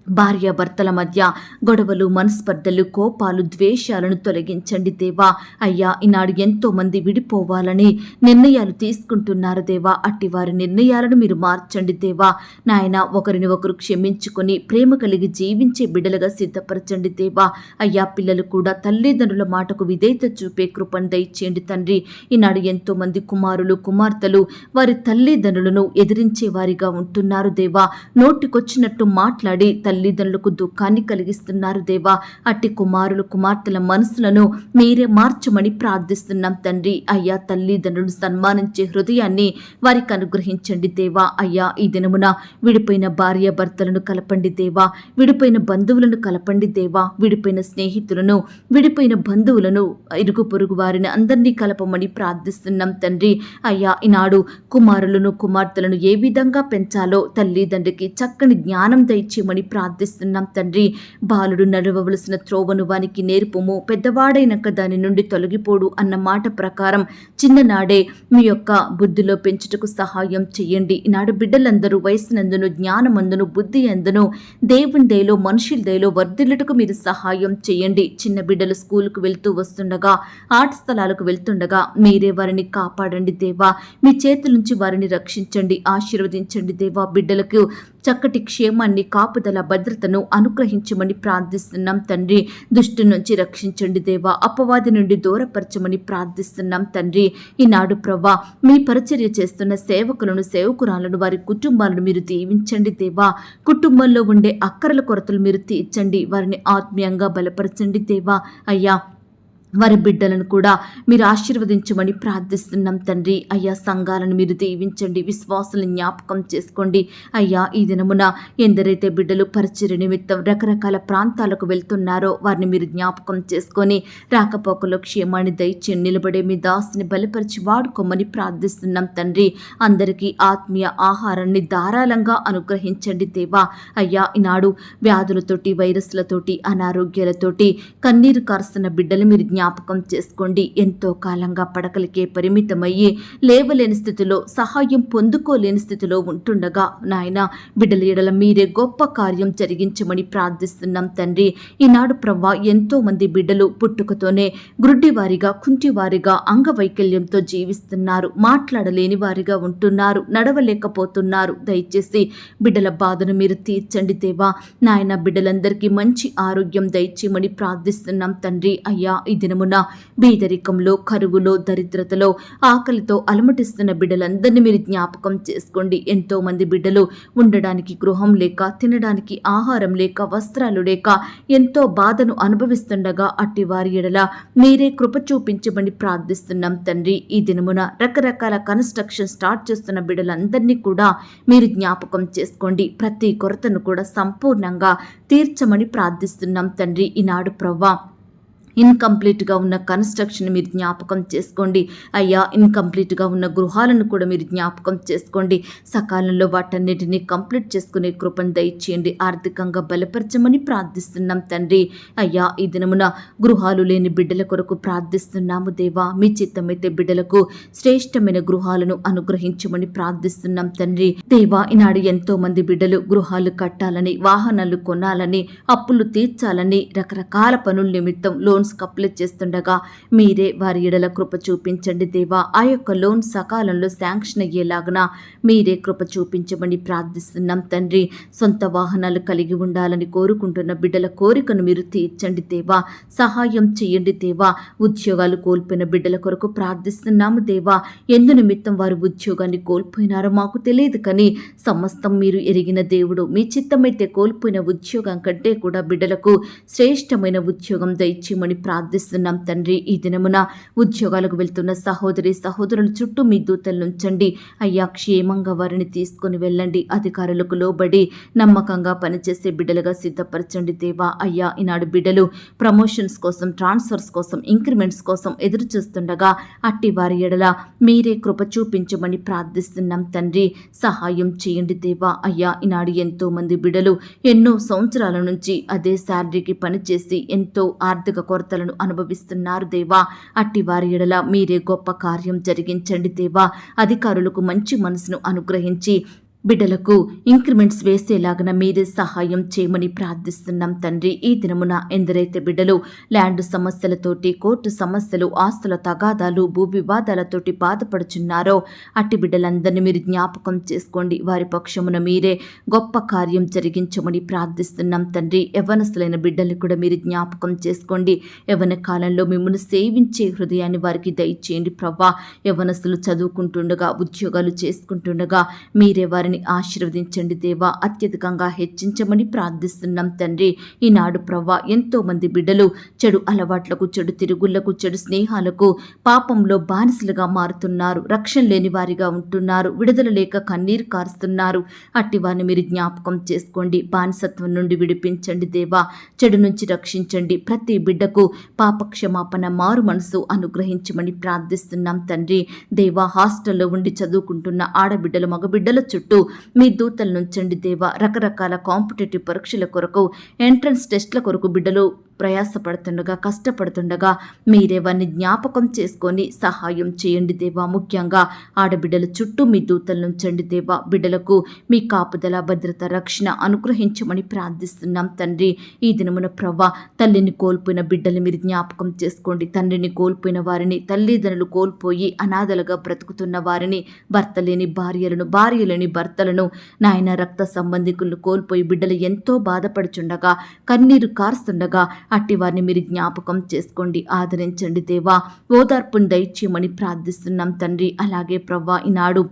భార్యాభర్తల మధ్య గొడవలు, మనస్పర్ధలు, కోపాలు, ద్వేషాలను తొలగించండి దేవా. అయ్యా ఈనాడు ఎంతో మంది విడిపోవాలని నిర్ణయాలు తీసుకుంటున్నారు దేవా. అట్టి వారి నిర్ణయాలను మీరు మార్చండి దేవా. నాయన ఒకరిని ఒకరు క్షమించుకొని ప్రేమ కలిగి జీవించే బిడ్డలుగా సిద్ధపరచండి దేవా. అయ్యా పిల్లలు కూడా తల్లిదండ్రుల మాటకు విధేయత చూపే కృపను దయచేయండి తండ్రి. ఈనాడు ఎంతో మంది కుమారులు, కుమార్తెలు వారి తల్లిదండ్రులను ఎదిరించే వారిగా ఉంటున్నారు దేవా. నోటికొచ్చినట్టు మాట్లాడి తల్లిదండ్రులకు దుఃఖాన్ని కలిగిస్తున్నారు దేవా. అట్టి కుమారులు కుమార్తెల మనసులను మీరే మార్చమని ప్రార్థిస్తున్నాం తండ్రి. అయ్యా, తల్లిదండ్రులను సన్మానించే హృదయాన్ని వారికి అనుగ్రహించండి దేవా. అయ్యా, ఈ దినమున విడిపోయిన భార్య భర్తలను కలపండి దేవా. విడిపోయిన బంధువులను కలపండి దేవా. విడిపోయిన స్నేహితులను, విడిపోయిన బంధువులను, ఇరుగు పొరుగు వారిని అందరినీ కలపమని ప్రార్థిస్తున్నాం తండ్రి. అయ్యా, ఈనాడు కుమారులను కుమార్తెలను ఏ విధంగా పెంచాలో తల్లిదండ్రికి చక్కని జ్ఞానం దయచేయమని ప్రార్థిస్తున్నాం తండ్రి. బాలుడు నడవవలసిన త్రోవను వానికి నేర్పుము, పెద్దవాడైనాక దాని నుండి తొలగిపోడు అన్న మాట ప్రకారం చిన్ననాడే మీ యొక్క బుద్ధిలో పెంచుటకు సహాయం చేయండి. ఈనాడు బిడ్డలందరూ వయసునందును, జ్ఞానమందును, బుద్ధి అందును, దేవుని దయలో, మనుషుల దయలో వర్ధిల్లుటకు మీరు సహాయం చేయండి. చిన్న బిడ్డలు స్కూలుకు వెళ్తూ వస్తుండగా, ఆట స్థలాలకు వెళ్తుండగా మీరే వారిని కాపాడండి దేవా. మీ చేతుల నుంచి వారిని రక్షించండి, ఆశీర్వదించండి దేవా. బిడ్డలకు చక్కటి క్షేమాన్ని, కాపుదల, భద్రతను అనుగ్రహించమని ప్రార్థిస్తున్నాం తండ్రి. దుష్టు నుంచి రక్షించండి దేవా. అపవాది నుండి దూరపరచమని ప్రార్థిస్తున్నాం తండ్రి. ఈనాడు ప్రవ్వా, మీ పరిచర్య చేస్తున్న సేవకులను, సేవకురాలను, వారి కుటుంబాలను మీరు దీవించండి దేవా. కుటుంబంలో ఉండే అక్కరల కొరతలు మీరు తీర్చండి, వారిని ఆత్మీయంగా బలపరచండి దేవా. అయ్యా, వారి బిడ్డలను కూడా మీరు ఆశీర్వదించమని ప్రార్థిస్తున్నాం తండ్రి. అయ్యా, సంఘాలను మీరు దీవించండి, విశ్వాసులను జ్ఞాపకం చేసుకోండి. అయ్యా, ఈ దినమున ఎందరైతే బిడ్డలు పరిచర్య నిమిత్తం రకరకాల ప్రాంతాలకు వెళ్తున్నారో వారిని మీరు జ్ఞాపకం చేసుకొని రాకపోకలో క్షేమాన్ని దయచేసి నిలబడే మీ దాసుని బలపరిచి వాడుకోమని ప్రార్థిస్తున్నాం తండ్రి. అందరికీ ఆత్మీయ ఆహారాన్ని ధారాళంగా అనుగ్రహించండి దేవా. అయ్యా, ఈనాడు వ్యాధులతోటి, వైరస్లతోటి, అనారోగ్యాలతోటి కన్నీరు కారుస్తున్న బిడ్డలు మీరు జ్ఞాపకం చేసుకోండి. ఎంతో కాలంగా పడకలకే పరిమితమయ్యి లేవలేని స్థితిలో, సహాయం పొందుకోలేని స్థితిలో ఉంటుండగా నాయన బిడ్డల ఎడల మీరే గొప్ప కార్యం జరిగించమని ప్రార్థిస్తున్నాం తండ్రి. ఈనాడు ప్రవ్వా, ఎంతో మంది బిడ్డలు పుట్టుకతోనే గ్రుడ్డివారిగా, కుంటివారిగా, అంగవైకల్యంతో జీవిస్తున్నారు, మాట్లాడలేని వారిగా ఉంటున్నారు, నడవలేకపోతున్నారు. దయచేసి బిడ్డల బాధను మీరు తీర్చండి దేవా. నాయన బిడ్డలందరికీ మంచి ఆరోగ్యం దయచేయమని ప్రార్థిస్తున్నాం తండ్రి. అయ్యా, ఈ దినమున బీదరికంలో, కరువులో, దరిద్రతలో, ఆకలితో అలమటిస్తున్న బిడ్డలందరినీ మీరు జ్ఞాపకం చేసుకోండి. ఎంతో మంది బిడ్డలు ఉండడానికి గృహం లేక, తినడానికి ఆహారం లేక, వస్త్రాలు లేక ఎంతో బాధను అనుభవిస్తుండగా అట్టి వారి ఎడల మీరే కృప చూపించమని ప్రార్థిస్తున్నాం తండ్రి. ఈ దినమున రకరకాల కన్స్ట్రక్షన్ స్టార్ట్ చేస్తున్న బిడ్డలందరినీ కూడా మీరు జ్ఞాపకం చేసుకోండి. ప్రతి కొరతను కూడా సంపూర్ణంగా తీర్చమని ప్రార్థిస్తున్నాం తండ్రి. ఈనాడు ప్రవ్వా, ఇన్కంప్లీట్గా ఉన్న కన్స్ట్రక్షన్ మీరు జ్ఞాపకం చేసుకోండి. అయ్యా, ఇన్కంప్లీట్గా ఉన్న గృహాలను కూడా మీరు జ్ఞాపకం చేసుకోండి. సకాలంలో వాటన్నిటిని కంప్లీట్ చేసుకునే కృపను దయచేయండి. ఆర్థికంగా బలపరచమని ప్రార్థిస్తున్నాం తండ్రి. అయ్యా, ఈ దినమున గృహాలు లేని బిడ్డల కొరకు ప్రార్థిస్తున్నాము దేవా. మీ చిత్తమైతే బిడ్డలకు శ్రేష్టమైన గృహాలను అనుగ్రహించమని ప్రార్థిస్తున్నాం తండ్రి. దేవా, ఈనాడు ఎంతో మంది బిడ్డలు గృహాలు కట్టాలని, వాహనాలు కొనాలని, అప్పులు తీర్చాలని రకరకాల పనుల నిమిత్తం లోన్స్ అప్లై చేస్తుండగా మీరే వారి ఎడల కృప చూపించండి దేవా. ఆ యొక్క లోన్ సకాలంలో శాంక్షన్ అయ్యేలాగా మీరే కృప చూపించమని ప్రార్థిస్తున్నాం తండ్రి. సొంత వాహనాలు కలిగి ఉండాలని కోరుకుంటున్న బిడ్డల కోరికను మీరు తీర్చండి దేవా. సహాయం చేయండి దేవా. ఉద్యోగాలు కోల్పోయిన బిడ్డల కొరకు ప్రార్థిస్తున్నాము దేవా. ఎందు నిమిత్తం వారు ఉద్యోగాన్ని కోల్పోయినారో మాకు తెలియదు, కానీ సమస్తం మీరు ఎరిగిన దేవుడు. మీ చిత్తమైతే కోల్పోయిన ఉద్యోగం కంటే కూడా బిడ్డలకు శ్రేష్టమైన ఉద్యోగం దయచేయమని ప్రార్థిస్తున్నాం తండ్రి. ఈ దినమున ఉద్యోగాలకు వెళ్తున్న సహోదరి సహోదరుల చుట్టూ మీ దూతలు ఉంచండి. అయ్యా, క్షేమంగా వారిని తీసుకుని వెళ్ళండి. అధికారులకు లోబడి నమ్మకంగా పనిచేసే బిడ్డలుగా సిద్ధపరచండి దేవా. అయ్యా, ఈనాడు బిడ్డలు ప్రమోషన్స్ కోసం, ట్రాన్స్ఫర్స్ కోసం, ఇంక్రిమెంట్స్ కోసం ఎదురు చూస్తుండగా అట్టి వారి ఎడల మీరే కృప చూపించమని ప్రార్థిస్తున్నాం తండ్రి. సహాయం చేయండి దేవా. అయ్యా, ఈనాడు ఎంతో మంది బిడ్డలు ఎన్నో సంవత్సరాల నుంచి అదే శాలరీకి పనిచేసి ఎంతో ఆర్థిక కొరతలను అనుభవిస్తున్నారు దేవా. అట్టి వారి ఎడల మీరే గొప్ప కార్యం జరిగించండి దేవా. అధికారులకు మంచి మనసును అనుగ్రహించి బిడ్డలకు ఇంక్రిమెంట్స్ వేసేలాగన మీరే సహాయం చేయమని ప్రార్థిస్తున్నాం తండ్రి. ఈ దినమున ఎందరైతే బిడ్డలు ల్యాండ్ సమస్యలతోటి, కోర్టు సమస్యలు, ఆస్తుల తగాదాలు, భూ వివాదాలతోటి బాధపడుచున్నారో అట్టి బిడ్డలందరినీ మీరు జ్ఞాపకం చేసుకోండి. వారి పక్షమున మీరే గొప్ప కార్యం జరిగించమని ప్రార్థిస్తున్నాం తండ్రి. యవ్వనస్తులైన బిడ్డల్ని కూడా మీరు జ్ఞాపకం చేసుకోండి. యవ్వన కాలంలో మిమ్మల్ని సేవించే హృదయాన్ని వారికి దయచేయండి ప్రభా. యవ్వనస్తులు చదువుకుంటుండగా, ఉద్యోగాలు చేసుకుంటుండగా మీరే వారిని వారిని ఆశీర్వదించండి దేవా, అత్యధికంగా హెచ్చించమని ప్రార్థిస్తున్నాం తండ్రి. ఈనాడు ప్రవ్వా ఎంతో మంది బిడ్డలు చెడు అలవాట్లకు, చెడు తిరుగుళ్లకు, చెడు స్నేహాలకు, పాపంలో బానిసలుగా మారుతున్నారు. రక్షణ లేని వారిగా ఉంటున్నారు. విడుదల లేక కన్నీరు కారుస్తున్నారు. అట్టి వారిని మీరు జ్ఞాపకం చేసుకోండి. బానిసత్వం నుండి విడిపించండి దేవా, చెడు నుంచి రక్షించండి. ప్రతి బిడ్డకు పాపక్షమాపణ, మారు మనసు అనుగ్రహించమని ప్రార్థిస్తున్నాం తండ్రి. దేవా, హాస్టల్లో ఉండి చదువుకుంటున్న ఆడబిడ్డలు, మగబిడ్డల చుట్టూ మీ దూతలు నుంచండి దేవా. రకరకాల కాంపిటేటివ్ పరీక్షల కొరకు, ఎంట్రన్స్ టెస్ట్ల కొరకు బిడ్డలు ప్రయాసపడుతుండగా, కష్టపడుతుండగా మీరే వారిని జ్ఞాపకం చేసుకొని సహాయం చేయండి దేవా. ముఖ్యంగా ఆడబిడ్డల చుట్టూ మీ దూతలు నుంచండి దేవా. బిడ్డలకు మీ కాపుదల, భద్రత, రక్షణ అనుగ్రహించమని ప్రార్థిస్తున్నాం తండ్రి. ఈ దినమున ప్రవ్వా తల్లిని కోల్పోయిన బిడ్డల్ని మీరు జ్ఞాపకం చేసుకోండి. తండ్రిని కోల్పోయిన వారిని, తల్లిదండ్రులు కోల్పోయి అనాథలుగా బ్రతుకుతున్న వారిని, భర్త లేని భార్యలను, భార్య లేని భర్తలను, నాయన రక్త సంబంధికులను కోల్పోయి బిడ్డలు ఎంతో బాధపడుచుండగా, కన్నీరు కారుస్తుండగా అట్టి వారిని మీరు జ్ఞాపకం చేసుకోండి, ఆదరించండి దేవా. ఓదార్పును దయచేయమని ప్రార్థిస్తున్నాం తండ్రి. అలాగే ప్రవ్వా ఈనాడు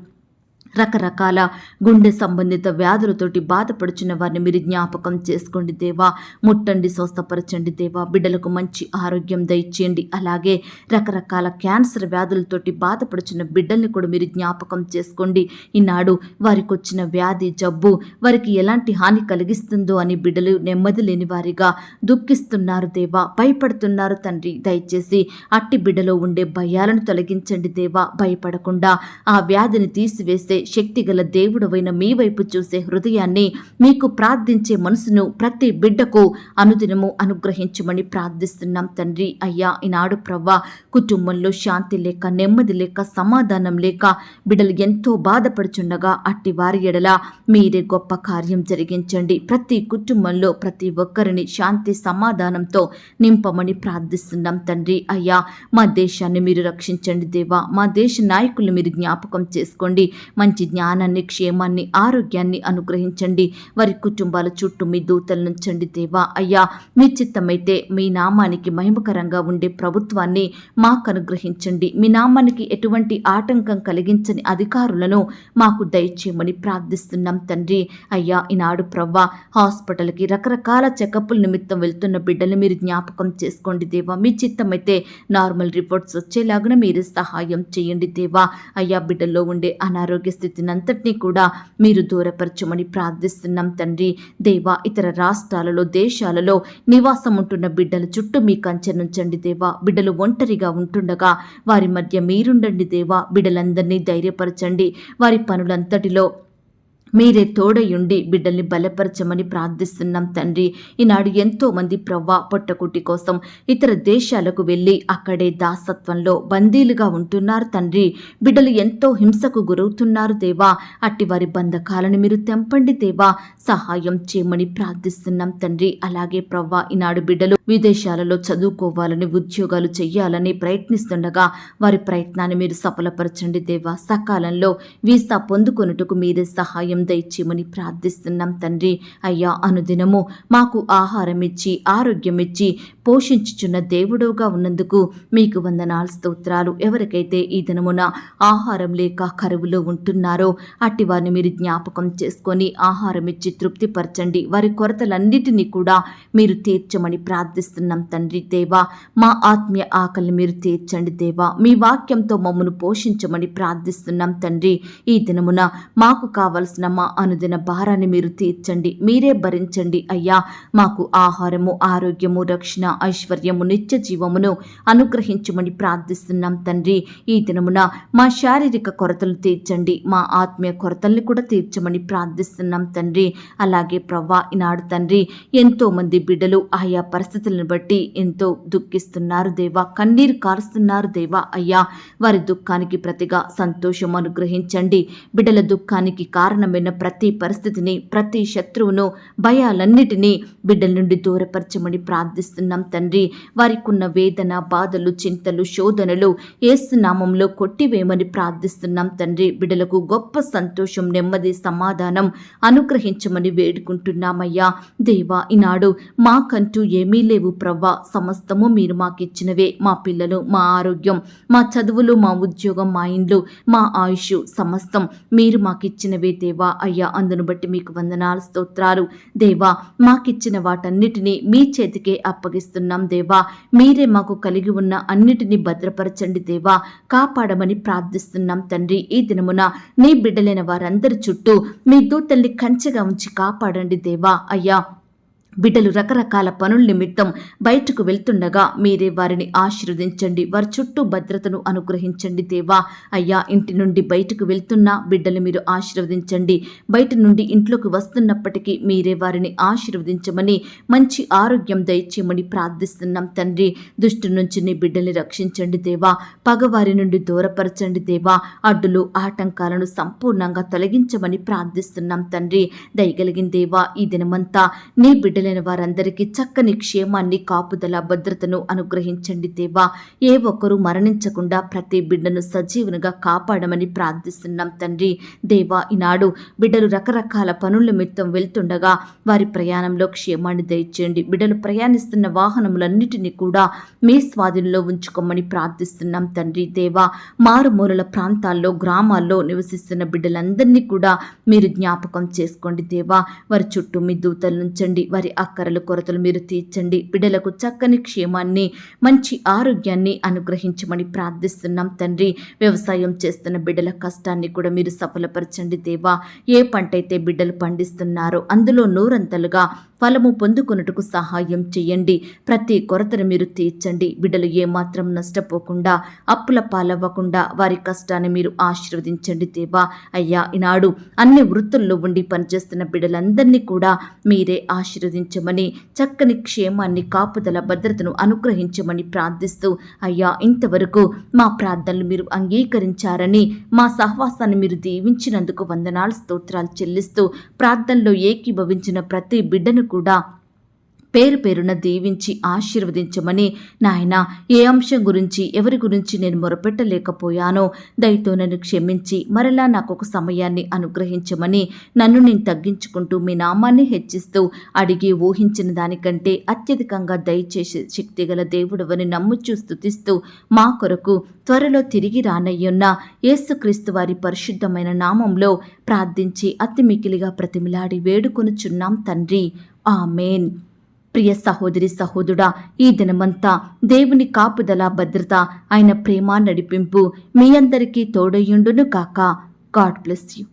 రకరకాల గుండె సంబంధిత వ్యాధులతోటి బాధపడుచున్న వారిని మీరు జ్ఞాపకం చేసుకోండి దేవా. ముట్టండి, స్వస్థపరచండి దేవా. బిడ్డలకు మంచి ఆరోగ్యం దయచేయండి. అలాగే రకరకాల క్యాన్సర్ వ్యాధులతోటి బాధపడుచున్న బిడ్డల్ని కూడా మీరు జ్ఞాపకం చేసుకోండి. ఈనాడు వారికి వచ్చిన వ్యాధి, జబ్బు వారికి ఎలాంటి హాని కలిగిస్తుందో అని బిడ్డలు నెమ్మది లేని వారిగా దుఃఖిస్తున్నారు దేవా, భయపడుతున్నారు తండ్రి. దయచేసి అట్టి బిడ్డలో ఉండే భయాలను తొలగించండి దేవా. భయపడకుండా ఆ వ్యాధిని తీసివేసే శక్తిగల దేవుడవైన మీ వైపు చూసే హృదయాన్ని, మీకు ప్రార్థించే మనసును ప్రతి బిడ్డకు అనుదినము అనుగ్రహించమని ప్రార్థిస్తున్నాం తండ్రి. అయ్యా, ఈనాడు ప్రవ్వా కుటుంబంలో శాంతి లేక, నెమ్మది లేక, సమాధానం లేక బిడ్డలు ఎంతో బాధపడుచుండగా అట్టి వారి ఎడల మీరే గొప్ప కార్యం జరిగించండి. ప్రతి కుటుంబంలో ప్రతి ఒక్కరిని శాంతి సమాధానంతో నింపమని ప్రార్థిస్తున్నాం తండ్రి. అయ్యా, మా దేశాన్ని మీరు రక్షించండి దేవా. మా దేశ నాయకులను మీరు జ్ఞాపకం చేసుకోండి. మంచి జ్ఞానాన్ని, క్షేమాన్ని, ఆరోగ్యాన్ని అనుగ్రహించండి. వారి కుటుంబాల చుట్టూ మీ దూతలు నుంచండి దేవా. అయ్యా, మీ చిత్తమైతే మీ నామానికి మహిమకరంగా ఉండే ప్రభుత్వాన్ని మాకు అనుగ్రహించండి. మీ నామానికి ఎటువంటి ఆటంకం కలిగించని అధికారులను మాకు దయచేయమని ప్రార్థిస్తున్నాం తండ్రి. అయ్యా, ఈనాడు ప్రవ్వా హాస్పిటల్కి రకరకాల చెకప్ల నిమిత్తం వెళ్తున్న బిడ్డలు మీరు జ్ఞాపకం చేసుకోండి దేవా. మీ చిత్తమైతే నార్మల్ రిపోర్ట్స్ వచ్చేలాగున మీరు సహాయం చేయండి దేవా. అయ్యా, బిడ్డల్లో ఉండే అనారోగ్య స్థితినంతటినీ కూడా మీరు దూరపరచమని ప్రార్థిస్తున్నాం తండ్రి. దేవా, ఇతర రాష్ట్రాలలో, దేశాలలో నివాసం ఉంటున్న బిడ్డల చుట్టూ మీ కంచె నుంచండి దేవా. బిడ్డలు ఒంటరిగా ఉంటుండగా వారి మధ్య మీరుండండి దేవా. బిడ్డలందరినీ ధైర్యపరచండి. వారి పనులంతటిలో మీరే తోడయుండి బిడ్డల్ని బలపరచమని ప్రార్థిస్తున్నాం తండ్రి. ఈనాడు ఎంతో మంది ప్రవ్వా పొట్టకుటి కోసం ఇతర దేశాలకు వెళ్ళి అక్కడే దాసత్వంలో బందీలుగా ఉంటున్నారు తండ్రి. బిడ్డలు ఎంతో హింసకు గురవుతున్నారు దేవా. అట్టి వారి బంధకాలను మీరు తెంపండి దేవా. సహాయం చేయమని ప్రార్థిస్తున్నాం తండ్రి. అలాగే ప్రవ్వా ఈనాడు బిడ్డలు విదేశాలలో చదువుకోవాలని, ఉద్యోగాలు చెయ్యాలని ప్రయత్నిస్తుండగా వారి ప్రయత్నాన్ని మీరు సఫలపరచండి దేవా. సకాలంలో వీసా పొందుకొనుటకు మీరే సహాయం దయచేయమని ప్రార్థిస్తున్నాం తండ్రి. అయ్యా, అనుదినము మాకు ఆహారం ఇచ్చి, ఆరోగ్యం ఇచ్చి పోషించుచున్న దేవుడుగా ఉన్నందుకు మీకు వందనాలు, స్తోత్రాలు. ఎవరికైతే ఈ దినమున ఆహారం లేక కరువులో ఉంటున్నారో అట్టి వారిని మీరు జ్ఞాపకం చేసుకొని ఆహారం ఇచ్చి తృప్తిపరచండి. వారి కొరతలన్నిటినీ కూడా మీరు తీర్చమని ప్రార్థిస్తున్నాం తండ్రి. దేవా, మా ఆత్మీయ ఆకలిని మీరు తీర్చండి దేవా. మీ వాక్యంతో మమ్మను పోషించమని ప్రార్థిస్తున్నాం తండ్రి. ఈ దినమున మాకు కావలసిన మా అనుదిన భారాన్ని మీరు తీర్చండి. మీరే భరించండి అయ్యా. మాకు ఆహారము, ఆరోగ్యము, రక్షణ, ఐశ్వర్యము, నిత్య జీవమును అనుగ్రహించమని ప్రార్థిస్తున్నాం తండ్రి. ఈ దినమున మా శారీరక కొరతలు తీర్చండి. మా ఆత్మీయ కొరతల్ని కూడా తీర్చమని ప్రార్థిస్తున్నాం తండ్రి. అలాగే ప్రవ్వా ఈనాడు తండ్రి ఎంతో మంది బిడ్డలు ఆయా పరిస్థితులను బట్టి ఎంతో దుఃఖిస్తున్నారు దేవా. కన్నీరు కారుస్తున్నారు దేవా. అయ్యా, వారి దుఃఖానికి ప్రతిగా సంతోషం అనుగ్రహించండి. బిడ్డల దుఃఖానికి కారణమైన ప్రతి పరిస్థితిని, ప్రతి శత్రువును, భయాలన్నిటినీ బిడ్డల నుండి దూరపరచమని ప్రార్థిస్తున్నాం తండ్రి. వారికి ఉన్న వేదన, బాధలు, చింతలు, శోధనలు యేసు నామంలో కొట్టివేయమని ప్రార్థిస్తున్నాం తండ్రి. బిడ్డలకు గొప్ప సంతోషం, నెమ్మది, సమాధానం అనుగ్రహించమని వేడుకుంటున్నామయ్యా. దేవా, ఈనాడు మాకంటూ ఏమీ లేవు ప్రవ్వా. సమస్తము మీరు మాకిచ్చినవే. మా పిల్లలు, మా ఆరోగ్యం, మా చదువులు, మా ఉద్యోగం, మా ఇండ్లు, మా ఆయుష్ సమస్తం మీరు మాకిచ్చినవే దేవా. దేవా అయ్యా, అందును బట్టి మీకు వందనాలు, స్తోత్రాలు దేవా. మాకిచ్చిన వాటన్నిటినీ మీ చేతికే అప్పగిస్తున్నాం దేవా. మీరే మాకు కలిగి ఉన్న అన్నిటినీ భద్రపరచండి దేవా, కాపాడమని ప్రార్థిస్తున్నాం తండ్రి. ఈ దినమున నీ బిడ్డలైన వారందరి చుట్టూ మీ దూతల్ని కంచెగా ఉంచి కాపాడండి దేవా అయ్యా. బిడ్డలు రకరకాల పనుల నిమిత్తం బయటకు వెళ్తుండగా మీరే వారిని ఆశీర్వదించండి, వారి చుట్టూ భద్రతను అనుగ్రహించండి దేవా అయ్యా. ఇంటి నుండి బయటకు వెళ్తున్న బిడ్డలు మీరు ఆశీర్వదించండి, బయట నుండి ఇంట్లోకి వస్తున్నప్పటికీ మీరే వారిని ఆశీర్వదించమని, మంచి ఆరోగ్యం దయచేయమని ప్రార్థిస్తున్నాం తండ్రి. దుష్టు నుంచి నీ బిడ్డల్ని రక్షించండి దేవా, పగవారి నుండి దూరపరచండి దేవా, అడ్డులు ఆటంకాలను సంపూర్ణంగా తొలగించమని ప్రార్థిస్తున్నాం తండ్రి. దయగలిగిన దేవా, ఈ దినమంతా నీ బిడ్డలు వారందరికీ చక్కని క్షేమాన్ని, కాపుదల, భద్రతను అనుగ్రహించండి దేవా. ఏ ఒక్కరూ మరణించకుండా ప్రతి బిడ్డను సజీవునిగా కాపాడమని ప్రార్థిస్తున్నాం తండ్రి. దేవా, ఈనాడు బిడ్డలు రకరకాల పనుల నిమిత్తం వెళ్తుండగా వారి ప్రయాణంలో క్షేమాన్ని దయచేయండి. బిడ్డలు ప్రయాణిస్తున్న వాహనములన్నిటినీ కూడా మీ స్వాధీనంలో ఉంచుకోమని ప్రార్థిస్తున్నాం తండ్రి. దేవా, మారుమూలల ప్రాంతాల్లో, గ్రామాల్లో నివసిస్తున్న బిడ్డలందరినీ కూడా మీరు జ్ఞాపకం చేసుకోండి దేవా. వారి చుట్టూ మీ దూతలు ఉంచండి, వారి అక్కరలు, కొరతలు మీరు తీర్చండి. బిడ్డలకు చక్కని క్షేమాన్ని, మంచి ఆరోగ్యాన్ని అనుగ్రహించమని ప్రార్థిస్తున్నాం తండ్రి. వ్యవసాయం చేస్తున్న బిడ్డల కష్టాన్ని కూడా మీరు సఫలపరచండి దేవా. ఏ పంట అయితే బిడ్డలు పండిస్తున్నారో అందులో నూరంతలుగా ఫలము పొందుకొనుటకు సహాయం చేయండి. ప్రతి కొరతను మీరు తీర్చండి. బిడ్డలు ఏమాత్రం నష్టపోకుండా, అప్పుల పాలవ్వకుండా వారి కష్టాన్ని మీరు ఆశీర్వదించండి దేవా అయ్యా. ఈనాడు అన్ని వృత్తుల్లో ఉండి పనిచేస్తున్న బిడ్డలందరినీ కూడా మీరే ఆశీర్వదించమని, చక్కని క్షేమాన్ని, కాపుదల, భద్రతను అనుగ్రహించమని ప్రార్థిస్తూ అయ్యా, ఇంతవరకు మా ప్రార్థనలు మీరు అంగీకరించారని, మా సహవాసాన్ని మీరు దీవించినందుకు వందనాలు, స్తోత్రాలు చెల్లిస్తూ ప్రార్థనలో ఏకీభవించిన ప్రతి బిడ్డను కూడా పేరు పేరున దీవించి ఆశీర్వదించమని, నాయనా ఏ అంశం గురించి, ఎవరి గురించి నేను మొరపెట్టలేకపోయానో దయతో నన్ను క్షమించి మరలా నాకు ఒక సమయాన్ని అనుగ్రహించమని, నన్ను నేను తగ్గించుకుంటూ మీ నామాన్ని హెచ్చిస్తూ అడిగి ఊహించిన దానికంటే అత్యధికంగా దయచేసే శక్తిగల దేవుడవని నమ్ముచూ స్తుతిస్తూ మా కొరకు త్వరలో తిరిగి రానయ్యున్న యేసుక్రీస్తు వారి పరిశుద్ధమైన నామంలో ప్రార్థించి అతి మికిలిగా ప్రతిమిలాడి వేడుకొనుచున్నాం తండ్రి. ఆమేన్. ప్రియ సహోదరి, సహోదరుడా, ఈ దినమంతా దేవుని కాపుదల, భద్రత, ఆయన ప్రేమ, నడిపింపు మీ అందరికీ తోడయ్యుండును కాక. God bless you.